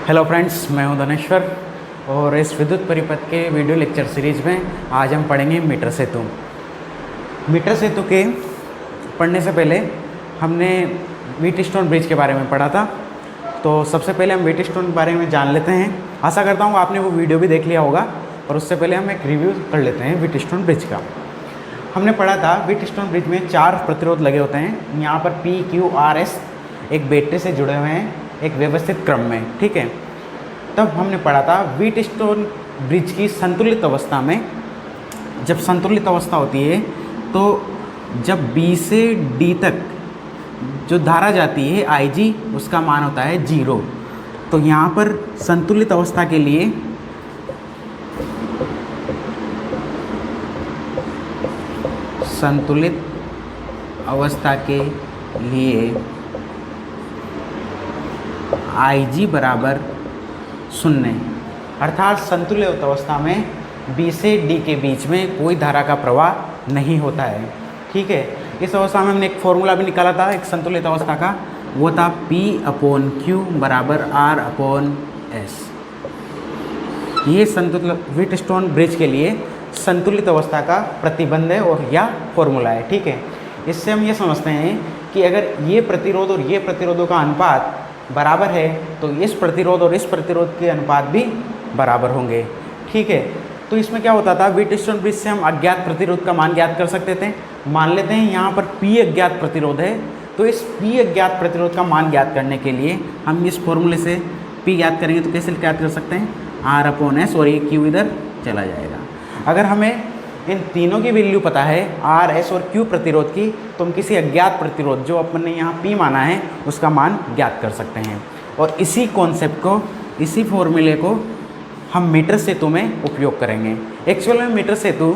Hello friends, मैं हूं धनेश्वर और इस विद्युत परिपथ के वीडियो लेक्चर सीरीज़ में आज हम पढ़ेंगे मीटर सेतु। मीटर सेतु के पढ़ने से पहले हमने व्हीटस्टोन ब्रिज के बारे में पढ़ा था, तो सबसे पहले हम व्हीटस्टोन के बारे में जान लेते हैं। आशा करता हूँ आपने वो वीडियो भी देख लिया होगा, और उससे पहले हम एक रिव्यू कर लेते हैं व्हीटस्टोन ब्रिज का। हमने पढ़ा था व्हीटस्टोन ब्रिज में 4 प्रतिरोध लगे होते हैं। यहाँ पर P, Q, R, S एक बैटरी से जुड़े हुए हैं एक व्यवस्थित क्रम में, ठीक है। तब हमने पढ़ा था व्हीटस्टोन ब्रिज की संतुलित अवस्था में, जब संतुलित अवस्था होती है तो जब B से D तक जो धारा जाती है IG, उसका मान होता है 0। तो यहाँ पर संतुलित अवस्था के लिए IG बराबर 0, अर्थात संतुलित अवस्था में B से D के बीच में कोई धारा का प्रवाह नहीं होता है, ठीक है। इस अवस्था में हमने एक फॉर्मूला भी निकाला था एक संतुलित अवस्था का, वो था P/Q बराबर R/S। ये संतुलित व्हीटस्टोन ब्रिज के लिए संतुलित अवस्था का प्रतिबंध है और या फॉर्मूला है, ठीक है। इससे हम ये समझते हैं कि अगर ये प्रतिरोध और ये प्रतिरोधों का अनुपात बराबर है तो इस प्रतिरोध और इस प्रतिरोध के अनुपात भी बराबर होंगे, ठीक है। तो इसमें क्या होता था, व्हीटस्टोन ब्रिज से हम अज्ञात प्रतिरोध का मान ज्ञात कर सकते थे। मान लेते हैं यहाँ पर P अज्ञात प्रतिरोध है, तो इस P अज्ञात प्रतिरोध का मान ज्ञात करने के लिए हम इस फॉर्मूले से P ज्ञात करेंगे। तो कैसे ज्ञात कर सकते हैं, R/S, और ये Q इधर चला जाएगा। अगर हमें इन तीनों की वैल्यू पता है R, S और Q प्रतिरोध की, तो हम किसी अज्ञात प्रतिरोध जो अपन ने यहाँ P माना है उसका मान ज्ञात कर सकते हैं। और इसी कॉन्सेप्ट को, इसी फॉर्मूले को हम मीटर सेतु में उपयोग करेंगे। एक्चुअल में मीटर सेतु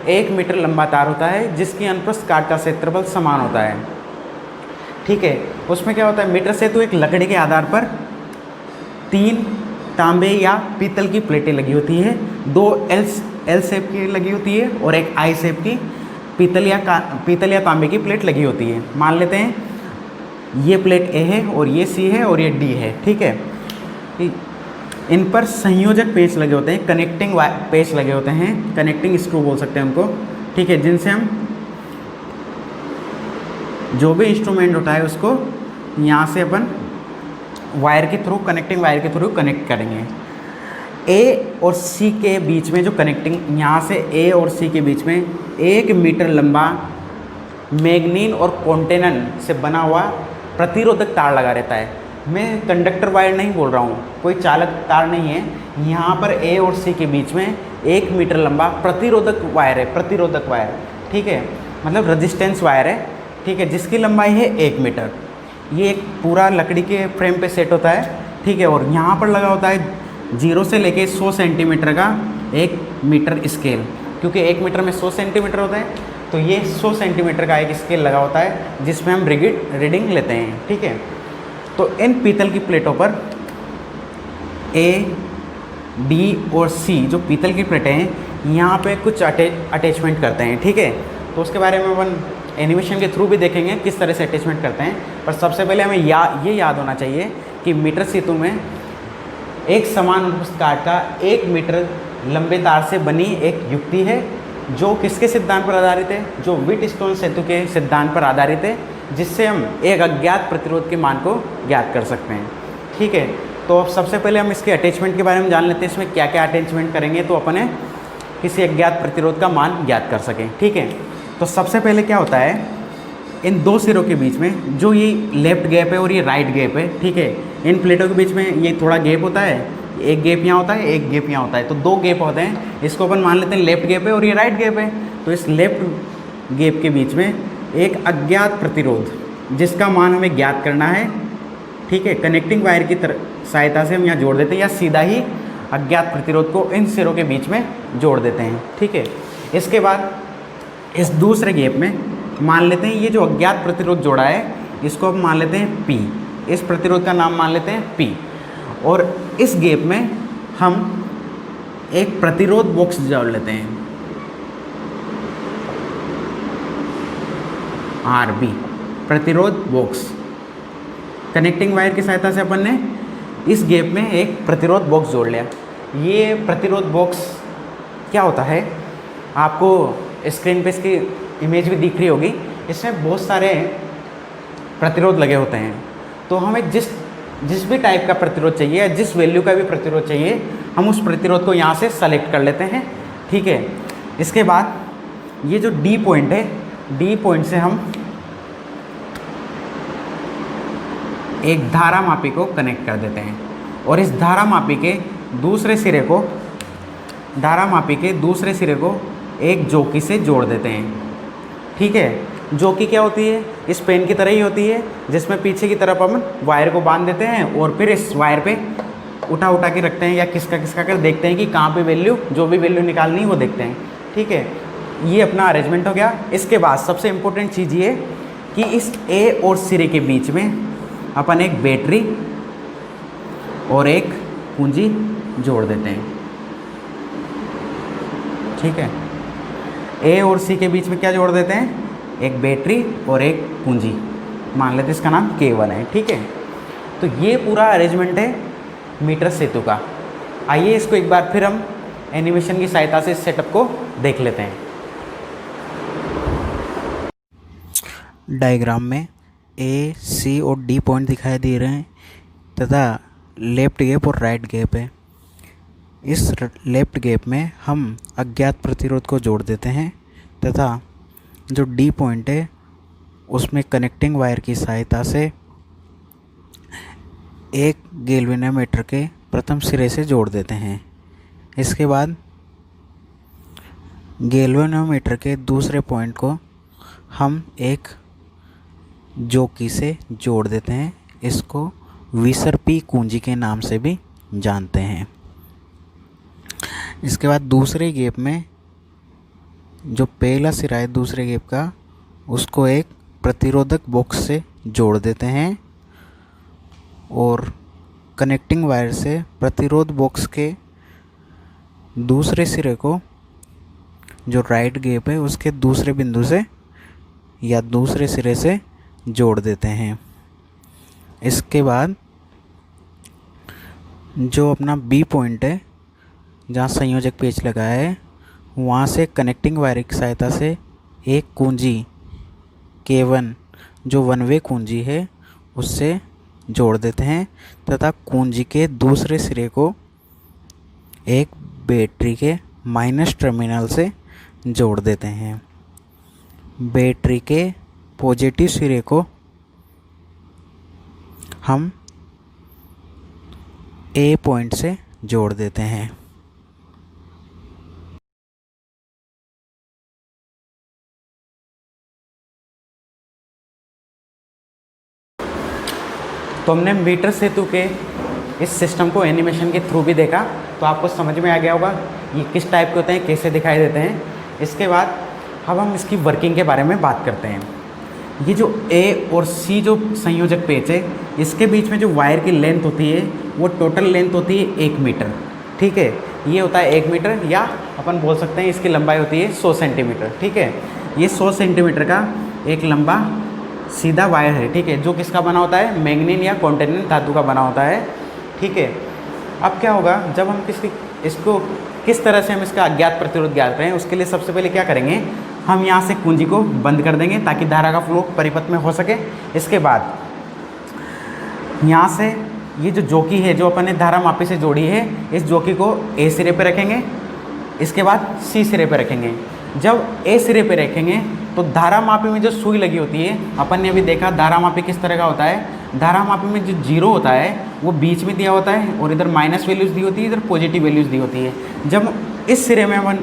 1 मीटर लंबा तार होता है जिसकी अनुप्रस्थ काट का क्षेत्रफल समान होता है, ठीक है। उसमें क्या होता है, मीटर सेतु एक लकड़ी के आधार पर 3 तांबे या पीतल की प्लेटें लगी होती है, 2 एल शेप की लगी होती है और एक आई शेप की पीतल या तांबे की प्लेट लगी होती है। मान लेते हैं ये प्लेट A है और ये C है और ये D है, ठीक है। इन पर संयोजक पेच लगे होते हैं, कनेक्टिंग पेच लगे होते हैं, कनेक्टिंग स्क्रू बोल सकते हैं उनको, ठीक है, जिनसे हम जो भी इंस्ट्रूमेंट होता है उसको यहाँ से अपन वायर के थ्रू, कनेक्टिंग वायर के थ्रू कनेक्ट करेंगे। A और C के बीच में जो कनेक्टिंग, यहाँ से A और C के बीच में 1 मीटर लंबा मैग्नीन और कॉन्टेनन से बना हुआ प्रतिरोधक तार लगा रहता है। मैं कंडक्टर वायर नहीं बोल रहा हूँ, कोई चालक तार नहीं है। यहाँ पर A और C के बीच में 1 मीटर लंबा प्रतिरोधक वायर है, प्रतिरोधक वायर, ठीक है, मतलब रेजिस्टेंस वायर है, ठीक है, जिसकी लंबाई है 1 मीटर। ये एक पूरा लकड़ी के फ्रेम पे सेट होता है, ठीक है। और यहाँ पर लगा होता है 0 से लेके 100 सेंटीमीटर का 1 मीटर स्केल, क्योंकि 1 मीटर में 100 सेंटीमीटर होता है, तो ये 100 सेंटीमीटर का एक स्केल लगा होता है जिसमें हम रीडिंग लेते हैं, ठीक है। तो इन पीतल की प्लेटों पर A, D और C जो पीतल की प्लेटें हैं, यहाँ पे कुछ अटैचमेंट करते हैं, ठीक है। तो उसके बारे में अपन एनिमेशन के थ्रू भी देखेंगे किस तरह से अटैचमेंट करते हैं। पर सबसे पहले हमें ये याद होना चाहिए कि मीटर सेतु में एक समान अनुप्रस्थ काट का 1 मीटर लंबे तार से बनी एक युक्ति है जो किसके सिद्धांत पर आधारित है, जो व्हीटस्टोन सेतु के सिद्धांत पर आधारित है, जिससे हम एक अज्ञात प्रतिरोध के मान को ज्ञात कर सकते हैं, ठीक है। तो सबसे पहले हम इसके अटैचमेंट के बारे में जान लेते हैं, इसमें क्या क्या अटैचमेंट करेंगे तो अपने किसी अज्ञात प्रतिरोध का मान ज्ञात कर सकें, ठीक है। तो सबसे पहले क्या होता है, इन 2 सिरों के बीच में जो ये लेफ्ट गैप है और ये राइट गैप है, ठीक है, इन प्लेटों के बीच में ये थोड़ा गैप होता है, एक गैप यहाँ होता है, एक गैप यहाँ होता है, तो 2 गैप होते हैं। इसको अपन मान लेते हैं लेफ्ट गैप है और ये राइट गैप है। तो इस लेफ्ट गैप के बीच में एक अज्ञात प्रतिरोध जिसका मान हमें ज्ञात करना है, ठीक है, कनेक्टिंग वायर की सहायता से हम यहाँ जोड़ देते हैं, या सीधा ही अज्ञात प्रतिरोध को इन सिरों के बीच में जोड़ देते हैं, ठीक है। इसके बाद इस दूसरे गैप में मान लेते हैं ये जो अज्ञात प्रतिरोध जोड़ा है इसको हम मान लेते हैं P, इस प्रतिरोध का नाम मान लेते हैं P। और इस गैप में हम एक प्रतिरोध बॉक्स जोड़ लेते हैं RB, प्रतिरोध बॉक्स। कनेक्टिंग वायर की सहायता से अपन ने इस गैप में एक प्रतिरोध बॉक्स जोड़ लिया। ये प्रतिरोध बॉक्स क्या होता है, आपको स्क्रीन पे इसकी इमेज भी दिख रही होगी। इसमें बहुत सारे प्रतिरोध लगे होते हैं, तो हमें जिस भी टाइप का प्रतिरोध चाहिए या जिस वैल्यू का भी प्रतिरोध चाहिए, हम उस प्रतिरोध को यहाँ से सेलेक्ट कर लेते हैं। ठीक है, इसके बाद ये जो डी पॉइंट है, डी पॉइंट से हम एक धारा मापी को कनेक्ट कर देते हैं और इस धारा मापी के दूसरे सिरे को एक जोकी से जोड़ देते हैं। ठीक है, जोकी क्या होती है, इस पेन की तरह ही होती है, जिसमें पीछे की तरफ हम वायर को बांध देते हैं और फिर इस वायर पे उठा के रखते हैं या किसका कर देखते हैं कि कहाँ पे वैल्यू, जो भी वैल्यू निकालनी है वो देखते हैं। ठीक है, ये अपना अरेंजमेंट हो गया। इसके बाद सबसे इम्पोर्टेंट चीज़ ये कि इस ए और सिरे के बीच में अपन एक बैटरी और एक पूंजी जोड़ देते हैं। ठीक है, ए और सी के बीच में क्या जोड़ देते हैं, एक बैटरी और एक पूंजी, मान लेते इसका नाम K1 है। ठीक है, तो ये पूरा अरेंजमेंट है मीटर सेतु का। आइए इसको एक बार फिर हम एनिमेशन की सहायता से इस सेटअप को देख लेते हैं। डायग्राम में ए, सी और डी पॉइंट दिखाई दे रहे हैं तथा लेफ्ट गैप और राइट गैप है। इस लेफ्ट गैप में हम अज्ञात प्रतिरोध को जोड़ देते हैं तथा जो डी पॉइंट है उसमें कनेक्टिंग वायर की सहायता से एक गैल्वेनोमीटर के प्रथम सिरे से जोड़ देते हैं। इसके बाद गैल्वेनोमीटर के दूसरे पॉइंट को हम एक जोकी से जोड़ देते हैं। इसको वीसर पी कुंजी के नाम से भी जानते हैं। इसके बाद दूसरे गैप में जो पहला सिरा है दूसरे गैप का, उसको एक प्रतिरोधक बॉक्स से जोड़ देते हैं और कनेक्टिंग वायर से प्रतिरोध बॉक्स के दूसरे सिरे को, जो राइट गैप है उसके दूसरे बिंदु से या दूसरे सिरे से जोड़ देते हैं। इसके बाद जो अपना बी पॉइंट है जहाँ संयोजक पेच लगा है, वहाँ से कनेक्टिंग वायर की सहायता से एक कुंजी K1 जो वन वे कुंजी है उससे जोड़ देते हैं तथा कुंजी के दूसरे सिरे को एक बैटरी के माइनस टर्मिनल से जोड़ देते हैं। बैटरी के पॉजिटिव सिरे को हम ए पॉइंट से जोड़ देते हैं। तो हमने मीटर सेतु के इस सिस्टम को एनिमेशन के थ्रू भी देखा, तो आपको समझ में आ गया होगा ये किस टाइप के होते हैं, कैसे दिखाई देते हैं। इसके बाद अब हम इसकी वर्किंग के बारे में बात करते हैं। ये जो ए और सी जो संयोजक पेच है, इसके बीच में जो वायर की लेंथ होती है वो टोटल लेंथ होती है 1 मीटर। ठीक है, ये होता है 1 मीटर, या अपन बोल सकते हैं इसकी लंबाई होती है 100 सेंटीमीटर। ठीक है, ये 100 सेंटीमीटर का एक लंबा सीधा वायर है। ठीक है, जो किसका बना होता है, मैंगनीज या कॉन्टिनेंट धातु का बना होता है। ठीक है, अब क्या होगा जब हम इसको किस तरह से हम इसका अज्ञात प्रतिरोध ज्ञात करें, उसके लिए सबसे पहले क्या करेंगे, हम यहाँ से कुंजी को बंद कर देंगे ताकि धारा का फ्लो परिपथ में हो सके। इसके बाद यहाँ से ये जो जोकी है जो अपन ने धारा मापी से जोड़ी है, इस जोकी को ए सिरे पे रखेंगे, इसके बाद सी सिरे पे रखेंगे। जब ए सिरे पे रखेंगे तो धारा मापी में जो सुई लगी होती है, अपन ने अभी देखा धारा मापी किस तरह का होता है, धारा मापी में जो जीरो होता है वो बीच में दिया होता है और इधर माइनस वैल्यूज़ दी होती है, इधर पॉजिटिव वैल्यूज़ दी होती है। जब इस सिरे में अपन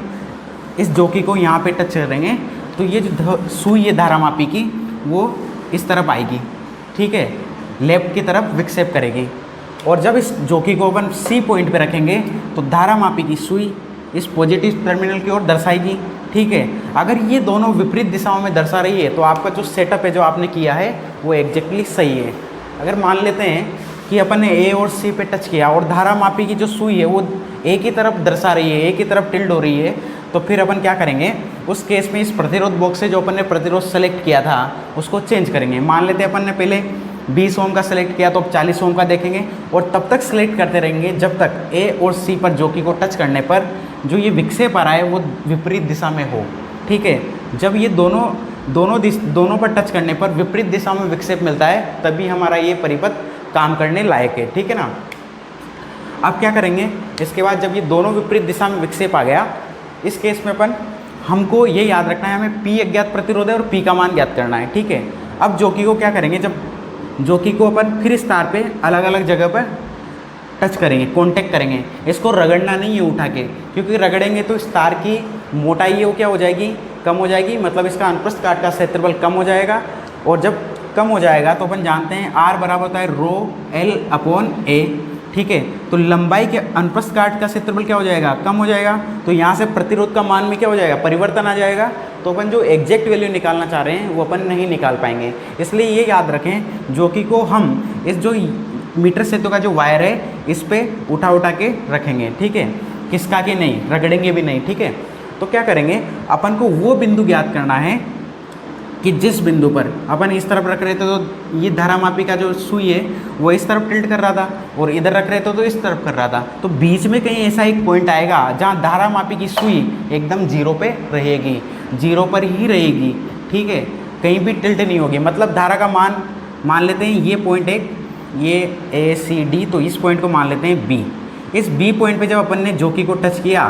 इस जोकी को यहाँ पे टच करेंगे तो ये जो सुई है धारा मापी की वो इस तरफ आएगी। ठीक है, लेफ्ट की तरफ विक्षेप करेगी। और जब इस जोकी को अपन सी पॉइंट पे रखेंगे तो धारा मापी की सुई इस पॉजिटिव टर्मिनल की ओर दर्शाएगी। ठीक है, अगर ये दोनों विपरीत दिशाओं में दर्शा रही है तो आपका जो सेटअप है जो आपने किया है वो एग्जैक्टली सही है। अगर मान लेते हैं कि अपन ने ए और सी पे टच किया और धारा मापी की जो सुई है वो ए की तरफ दर्शा रही है, ए की तरफ टिल्ड हो रही है, तो फिर अपन क्या करेंगे, उस केस में इस प्रतिरोध बॉक्स से जो अपन ने प्रतिरोध सेलेक्ट किया था उसको चेंज करेंगे। मान लेते हैं अपन ने पहले 20 ओम का सेलेक्ट किया तो अब 40 ओम का देखेंगे, और तब तक सेलेक्ट करते रहेंगे जब तक ए और सी पर जोकी को टच करने पर जो ये विक्षेप आ रहा है वो विपरीत दिशा में हो। ठीक है, जब ये दोनों पर टच करने पर विपरीत दिशा में विक्षेप मिलता है तभी हमारा ये परिपथ काम करने लायक है। ठीक है ना। अब क्या करेंगे, इसके बाद जब ये दोनों विपरीत दिशा में विक्षेप आ गया, इस केस में अपन हमको ये याद रखना है, हमें P अज्ञात प्रतिरोध है और P का मान ज्ञात करना है। ठीक है, अब जोकी को क्या करेंगे, जब जोकी को अपन फिर इस तार पे अलग अलग जगह पर टच करेंगे, कांटेक्ट करेंगे। इसको रगड़ना नहीं है उठा के, क्योंकि रगड़ेंगे तो इस तार की मोटाई है वो क्या हो जाएगी, कम हो जाएगी, मतलब इसका अनुप्रस्थ काट का क्षेत्रफल कम हो जाएगा। और जब कम हो जाएगा तो अपन जानते हैं R बराबर होता है रो L अपॉन A। ठीक है, तो लंबाई के अनुप्रस्थ काट का क्षेत्रफल क्या हो जाएगा, कम हो जाएगा। तो यहाँ से प्रतिरोध का मान में क्या हो जाएगा, परिवर्तन आ जाएगा। तो अपन जो एग्जैक्ट वैल्यू निकालना चाह रहे हैं वो अपन नहीं निकाल पाएंगे। इसलिए ये याद रखें, जोकी को हम इस जो मीटर सेतु का जो वायर है इस पर उठा के रखेंगे। ठीक है, किसका कि नहीं, रगड़ेंगे भी नहीं। ठीक है, तो क्या करेंगे, अपन को वो बिंदु ज्ञात करना है कि जिस बिंदु पर अपन इस तरफ रख रहे थे तो ये धारामापी का जो सुई है वो इस तरफ टिल्ट कर रहा था, और इधर रख रहे थे तो इस तरफ कर रहा था। तो बीच में कहीं ऐसा एक पॉइंट आएगा जहाँ धारामापी की सुई एकदम जीरो पे रहेगी, जीरो पर ही रहेगी। ठीक है, कहीं भी टिल्ट नहीं होगी। मतलब धारा का मान लेते हैं ये पॉइंट एक, ये ACD, तो इस पॉइंट को मान लेते हैं B। इस B पॉइंट पे जब अपन ने जोकी को टच किया,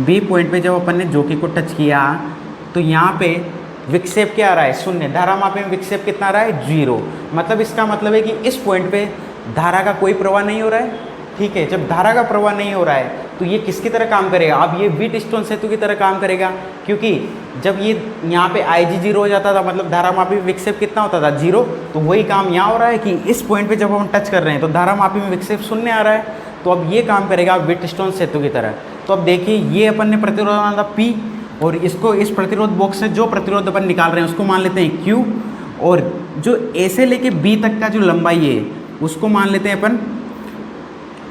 B पॉइंट पे जब अपन ने जोकी को टच किया तो यहाँ पे विक्षेप क्या आ रहा है, शून्य। धारामापी में विक्षेप कितना आ रहा है, 0। मतलब इसका मतलब है कि इस पॉइंट पे धारा का कोई प्रवाह नहीं हो रहा है। ठीक है, जब धारा का प्रवाह नहीं हो रहा है तो ये किसकी तरह काम करेगा, अब ये व्हीटस्टोन सेतु की तरह काम करेगा। क्योंकि जब ये यहाँ पे IG 0 हो जाता था, मतलब धारामापी में विक्षेप कितना होता था, 0। तो वही काम यहाँ हो रहा है कि इस पॉइंट पे जब हम टच कर रहे हैं तो धारामापी में विक्षेप शून्य आ रहा है। तो अब ये काम करेगा व्हीटस्टोन सेतु की तरह। तो अब देखिए, ये अपन ने प्रतिरोध माना था P, और इसको इस प्रतिरोध बॉक्स से जो प्रतिरोध अपन निकाल रहे हैं उसको मान लेते हैं Q, और जो A से लेके B तक का जो लंबाई है उसको मान लेते हैं अपन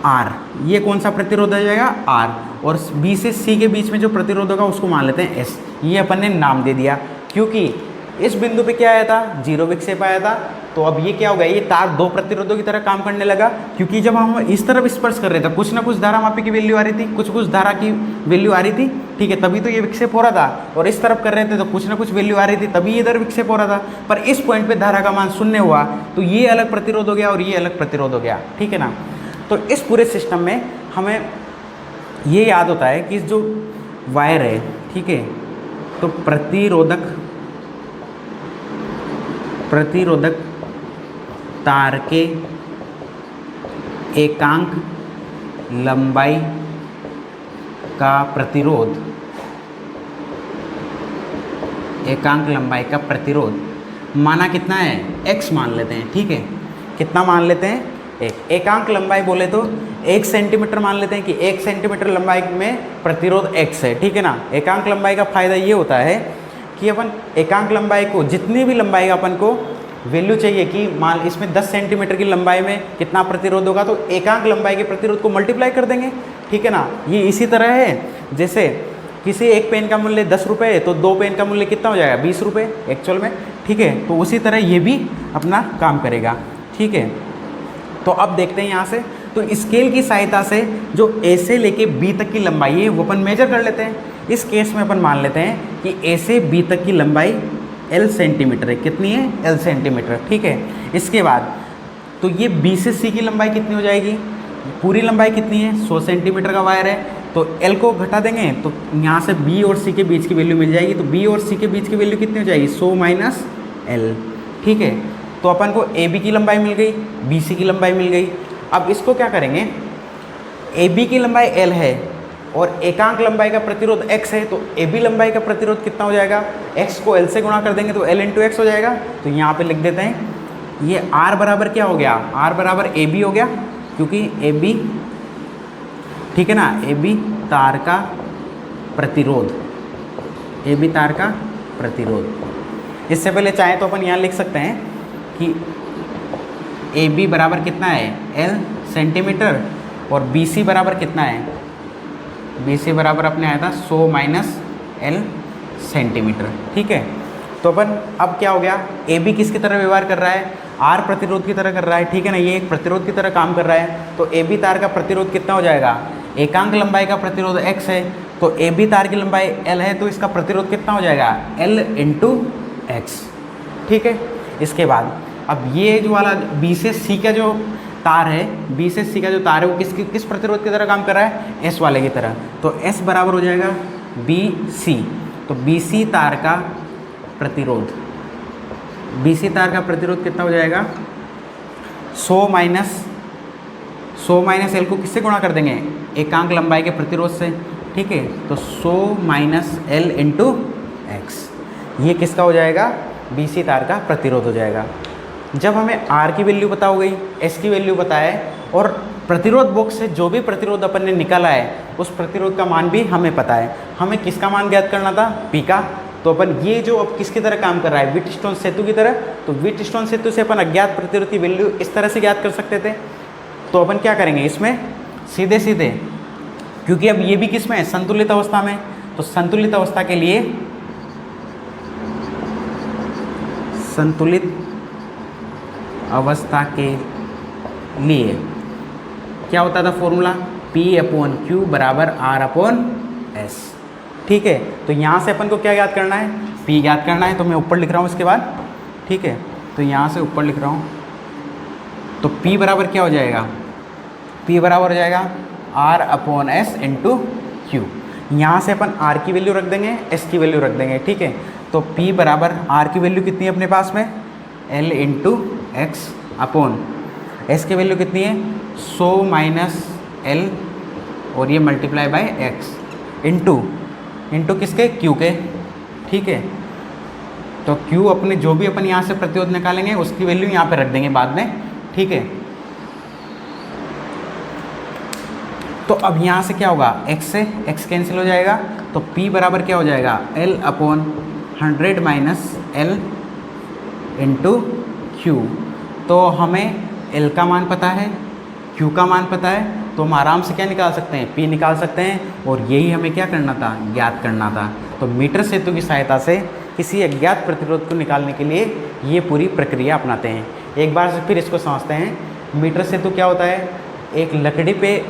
R। ये कौन सा प्रतिरोध आ जाएगा, R। और B से C के बीच में जो प्रतिरोध होगा उसको मान लेते हैं S। ये अपन ने नाम दे दिया, क्योंकि इस बिंदु पे क्या आया था, 0 विक्षेप आया था। तो अब ये क्या हो गया, ये तार दो प्रतिरोधों की तरह काम करने लगा। क्योंकि जब हम इस तरफ स्पर्श कर रहे थे कुछ ना कुछ धारामापी की वैल्यू आ रही थी, कुछ धारा की वैल्यू आ रही थी। ठीक है, तभी तो ये विक्षेप हो रहा था। और इस तरफ कर रहे थे तो कुछ ना कुछ वैल्यू आ रही थी, तभी इधर विक्षेप हो रहा था। पर इस पॉइंट पे धारा का मान शून्य हुआ तो ये अलग प्रतिरोध हो गया और ये अलग प्रतिरोध हो गया। ठीक है ना। तो इस पूरे सिस्टम में हमें ये याद होता है कि जो वायर है, ठीक है, तो प्रतिरोधक तार के एकांक लंबाई का प्रतिरोध, माना कितना है, x मान लेते हैं। ठीक है, कितना मान लेते हैं, एकांक लंबाई बोले तो 1 सेंटीमीटर मान लेते हैं कि 1 सेंटीमीटर लंबाई में प्रतिरोध x है। ठीक है ना। एकांक लंबाई का फायदा ये होता है कि अपन एकांक लंबाई को, जितनी भी लंबाई का अपन को वैल्यू चाहिए कि मान इसमें 10 सेंटीमीटर की लंबाई में कितना प्रतिरोध होगा, तो एकांक लंबाई के प्रतिरोध को मल्टीप्लाई कर देंगे। ठीक है ना। ये इसी तरह है जैसे किसी एक पेन का मूल्य 10 रुपये है तो 2 पेन का मूल्य कितना हो जाएगा, 20 रुपये एक्चुअल में। ठीक है, तो उसी तरह ये भी अपना काम करेगा। ठीक है, तो अब देखते हैं यहाँ से, तो स्केल की सहायता से जो A से लेके B तक की लंबाई है वो अपन मेजर कर लेते हैं। इस केस में अपन मान लेते हैं कि A से B तक की लंबाई L सेंटीमीटर है। कितनी है, L सेंटीमीटर। ठीक है, इसके बाद तो ये B से C की लंबाई कितनी हो जाएगी, पूरी लंबाई कितनी है, 100 सेंटीमीटर का वायर है। तो L को घटा देंगे तो यहाँ से B और C के बीच की वैल्यू मिल जाएगी। तो B और C के बीच की वैल्यू कितनी हो जाएगी, 100 माइनस L। ठीक है, तो अपन को AB की लंबाई मिल गई, BC की लंबाई मिल गई। अब इसको क्या करेंगे, AB की लंबाई L है और एकांक लंबाई का प्रतिरोध x है, तो AB लंबाई का प्रतिरोध कितना हो जाएगा, x को L से गुणा कर देंगे तो L इंटू एक्स हो जाएगा। तो यहाँ पे लिख देते हैं, ये R बराबर क्या हो गया, R बराबर AB हो गया, क्योंकि AB, ठीक है ना, AB तार का प्रतिरोध, AB तार का प्रतिरोध। इससे पहले चाहे तो अपन यहाँ लिख सकते हैं कि AB बराबर कितना है, L सेंटीमीटर, और BC बराबर कितना है, BC बराबर अपने आया था 100 माइनस L सेंटीमीटर। ठीक है, तो अपन अब क्या हो गया, ए बी किसकी तरह व्यवहार कर रहा है, आर प्रतिरोध की तरह कर रहा है, ठीक है ना, ये एक प्रतिरोध की तरह काम कर रहा है। तो ए बी तार का प्रतिरोध कितना हो जाएगा, एकांक लंबाई का प्रतिरोध x है, तो ए बी तार की लंबाई l है, तो इसका प्रतिरोध कितना हो जाएगा, l इंटू एक्स, ठीक है। इसके बाद अब ये जो वाला बी से सी का जो तार है, बी से सी का जो तार है वो किस प्रतिरोध की तरह काम कर रहा है, एस वाले की तरह। तो एस बराबर हो जाएगा बी सी, तो बी सी तार का प्रतिरोध, बी सी तार का प्रतिरोध कितना हो जाएगा, 100 माइनस एल को किससे गुणा कर देंगे, एकांक लंबाई के प्रतिरोध से, ठीक है। तो 100 माइनस एल इंटू एक्स, ये किसका हो जाएगा, बी सी तार का प्रतिरोध हो जाएगा। जब हमें आर की वैल्यू पता हो गई, एस की वैल्यू पता है, और प्रतिरोध बॉक्स से जो भी प्रतिरोध अपन ने निकाला है उस प्रतिरोध का मान भी हमें पता है। हमें किसका मान ज्ञात करना था, पी का। तो अपन ये जो अब किसकी तरह काम कर रहा है, व्हीटस्टोन सेतु की तरह। तो व्हीटस्टोन सेतु से अपन अज्ञात प्रतिरोध की वैल्यू इस तरह से ज्ञात कर सकते थे। तो अपन क्या करेंगे इसमें, सीधे सीधे, क्योंकि अब ये भी किस में है, संतुलित अवस्था में। तो संतुलित अवस्था के लिए, संतुलित अवस्था के लिए क्या होता था फॉर्मूला, P अपॉन क्यू बराबर R अपॉन एस, ठीक है। तो यहाँ से अपन को क्या याद करना है, P याद करना है। तो मैं ऊपर लिख रहा हूँ इसके बाद, ठीक है। तो यहाँ से ऊपर लिख रहा हूँ, तो P बराबर क्या हो जाएगा, P बराबर हो जाएगा R upon S into Q. यहाँ से अपन R की वैल्यू रख देंगे, S की वैल्यू रख देंगे, ठीक है। तो P बराबर R की वैल्यू कितनी है अपने पास में, L into x upon S की वैल्यू कितनी है, 100 माइनस एल और ये मल्टीप्लाई बाय एक्स इंटू किसके, Q के, ठीक है। तो Q अपने जो भी अपन यहाँ से प्रतिरोध निकालेंगे उसकी वैल्यू यहाँ पे रख देंगे बाद में, ठीक है। तो अब यहाँ से क्या होगा, x से x कैंसिल हो जाएगा। तो P बराबर क्या हो जाएगा, L upon 100 minus L into Q. तो हमें L का मान पता है, Q का मान पता है, तो हम आराम से क्या निकाल सकते हैं, P निकाल सकते हैं। और यही हमें क्या करना था, ज्ञात करना था। तो मीटर सेतु की सहायता से किसी अज्ञात प्रतिरोध को निकालने के लिए ये पूरी प्रक्रिया अपनाते हैं। एक बार से फिर इसको समझते हैं। मीटर सेतु क्या होता है, एक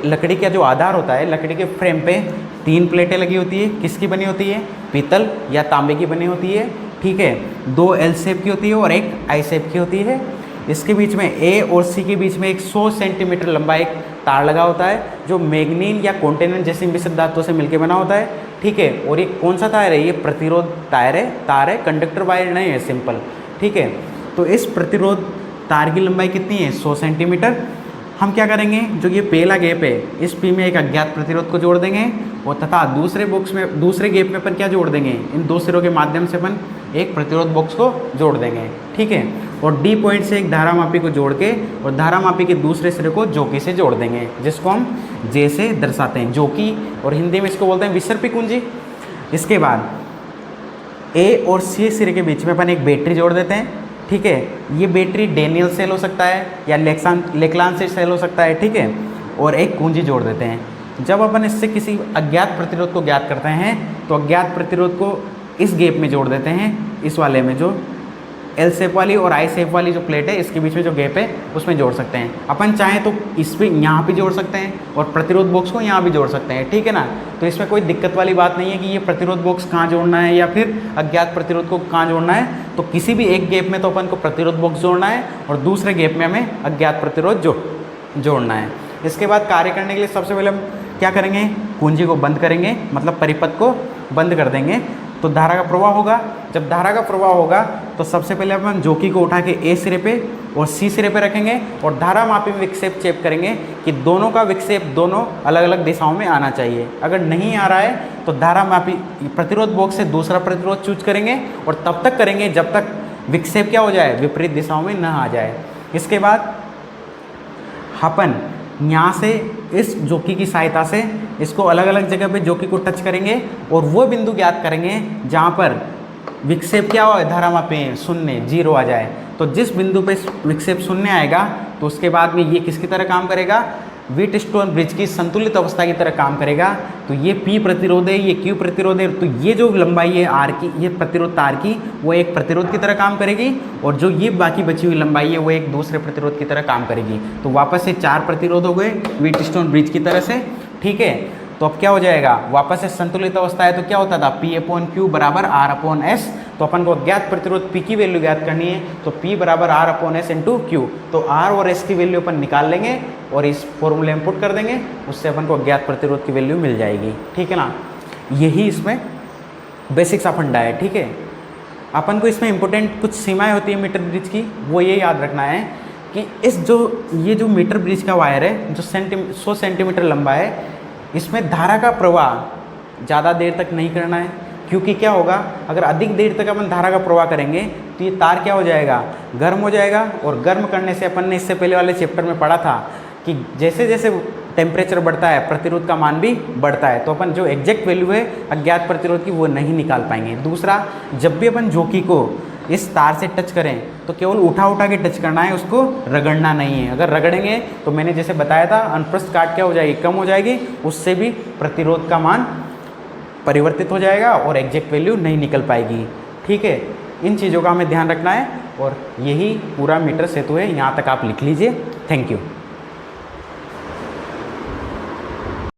लकड़ी का जो आधार होता है, लकड़ी के फ्रेम पे 3 प्लेटें लगी होती है। किसकी बनी होती है, पीतल या तांबे की बनी होती है, ठीक है। 2 एल शेप की होती है और एक आई शेप की होती है। इसके बीच में ए और सी के बीच में एक 100 सेंटीमीटर लंबा एक तार लगा होता है, जो मैग्नीन या कॉन्टेनेंट जैसे मिश्र धातुओं से मिलकर बना होता है, ठीक है। और ये कौन सा तार है, ये प्रतिरोध तार है, कंडक्टर वायर नहीं है, सिंपल, ठीक है। तो इस प्रतिरोध तार की लंबाई कितनी है, 100 सेंटीमीटर। हम क्या करेंगे, जो ये पहला गैप है, इस पी में एक अज्ञात प्रतिरोध को जोड़ देंगे, और तथा दूसरे गैप में अपन क्या जोड़ देंगे, इन 2 सिरों के माध्यम से अपन एक प्रतिरोध बॉक्स को जोड़ देंगे, ठीक है। और डी पॉइंट से एक धारामापी को जोड़ के और धारामापी के दूसरे सिरे को जोकी से जोड़ देंगे, जिसको हम जे से दर्शाते हैं, जोकी, और हिंदी में इसको बोलते हैं विसर्पी कुंजी। इसके बाद ए और सी सिरे के बीच में अपन एक बैटरी जोड़ देते हैं, ठीक है। ये बैटरी डेनियल सेल हो सकता है या लेक्लान सेल हो सकता है, ठीक है। और एक कुंजी जोड़ देते हैं। जब अपन इससे किसी अज्ञात प्रतिरोध को ज्ञात करते हैं, तो अज्ञात प्रतिरोध को इस गैप में जोड़ देते हैं, इस वाले में, जो एल शेप वाली और आई शेप वाली जो प्लेट है, इसके बीच में जो गैप है उसमें जोड़ सकते हैं। अपन चाहें तो इस पर यहाँ भी जोड़ सकते हैं और प्रतिरोध बॉक्स को यहाँ भी जोड़ सकते हैं, ठीक है ना। तो इसमें कोई दिक्कत वाली बात नहीं है कि ये प्रतिरोध बॉक्स कहाँ जोड़ना है या फिर अज्ञात प्रतिरोध को कहाँ जोड़ना है। तो किसी भी एक गैप में तो अपन को प्रतिरोध बॉक्स जोड़ना है और दूसरे गैप में हमें अज्ञात प्रतिरोध जोड़ना है। इसके बाद कार्य करने के लिए सबसे पहले हम क्या करेंगे, कुंजी को बंद करेंगे, मतलब परिपथ को बंद कर देंगे। तो धारा का प्रवाह होगा। जब धारा का प्रवाह होगा तो सबसे पहले अपन जोकी को उठा के ए सिरे पे और सी सिरे पे रखेंगे और धारा मापी में विक्षेप चेक करेंगे कि दोनों का विक्षेप दोनों अलग अलग दिशाओं में आना चाहिए। अगर नहीं आ रहा है तो धारा मापी प्रतिरोध बॉक्स से दूसरा प्रतिरोध चूज करेंगे और तब तक करेंगे जब तक विक्षेप क्या हो जाए, विपरीत दिशाओं में न आ जाए। इसके बाद अपन यहाँ से इस जोकी की सहायता से इसको अलग अलग जगह पे जोकी को टच करेंगे और वो बिंदु ज्ञात करेंगे जहाँ पर विक्षेप क्या हो, धारामापी शून्य, 0 आ जाए। तो जिस बिंदु पे विक्षेप शून्य आएगा तो उसके बाद में ये किसकी तरह काम करेगा, व्हीट स्टोन ब्रिज की संतुलित अवस्था की तरह काम करेगा। तो ये P प्रतिरोध है, ये Q प्रतिरोध है, तो ये जो लंबाई है R की, ये प्रतिरोध तार की, वो एक प्रतिरोध की तरह काम करेगी, और जो ये बाकी बची हुई लंबाई है वो एक दूसरे प्रतिरोध की तरह काम करेगी। तो वापस से 4 प्रतिरोध हो गए व्हीट स्टोन ब्रिज की तरह से, ठीक है। तो अब क्या हो जाएगा, वापस से संतुलित अवस्था है तो क्या होता था, P/Q बराबर R/S। तो अपन को ज्ञात प्रतिरोध P की वैल्यू ज्ञात करनी है, तो P बराबर R/S इंटू Q। तो R और S की वैल्यू अपन निकाल लेंगे और इस फॉर्मूले में पुट कर देंगे, उससे अपन को ज्ञात प्रतिरोध की वैल्यू मिल जाएगी, ठीक है ना। यही इसमें बेसिक्स ऑफ फंडा है, ठीक है। अपन को इसमें इंपॉर्टेंट कुछ सीमाएं होती है मीटर ब्रिज की, वो ये याद रखना है कि ये जो मीटर ब्रिज का वायर है जो 100 सेंटीमीटर लंबा है, इसमें धारा का प्रवाह ज़्यादा देर तक नहीं करना है, क्योंकि क्या होगा, अगर अधिक देर तक अपन धारा का प्रवाह करेंगे तो ये तार क्या हो जाएगा, गर्म हो जाएगा। और गर्म करने से अपन ने इससे पहले वाले चैप्टर में पढ़ा था कि जैसे जैसे टेम्परेचर बढ़ता है प्रतिरोध का मान भी बढ़ता है, तो अपन जो एग्जैक्ट वैल्यू है अज्ञात प्रतिरोध की वो नहीं निकाल पाएंगे। दूसरा, जब भी अपन जोकी को इस तार से टच करें तो केवल उठा के टच करना है, उसको रगड़ना नहीं है। अगर रगड़ेंगे तो मैंने जैसे बताया था अनुप्रस्थ काट क्या हो जाएगी, कम हो जाएगी, उससे भी प्रतिरोध का मान परिवर्तित हो जाएगा और एग्जैक्ट वैल्यू नहीं निकल पाएगी, ठीक है। इन चीज़ों का हमें ध्यान रखना है, और यही पूरा मीटर सेतु है, यहाँ तक आप लिख लीजिए। Thank you.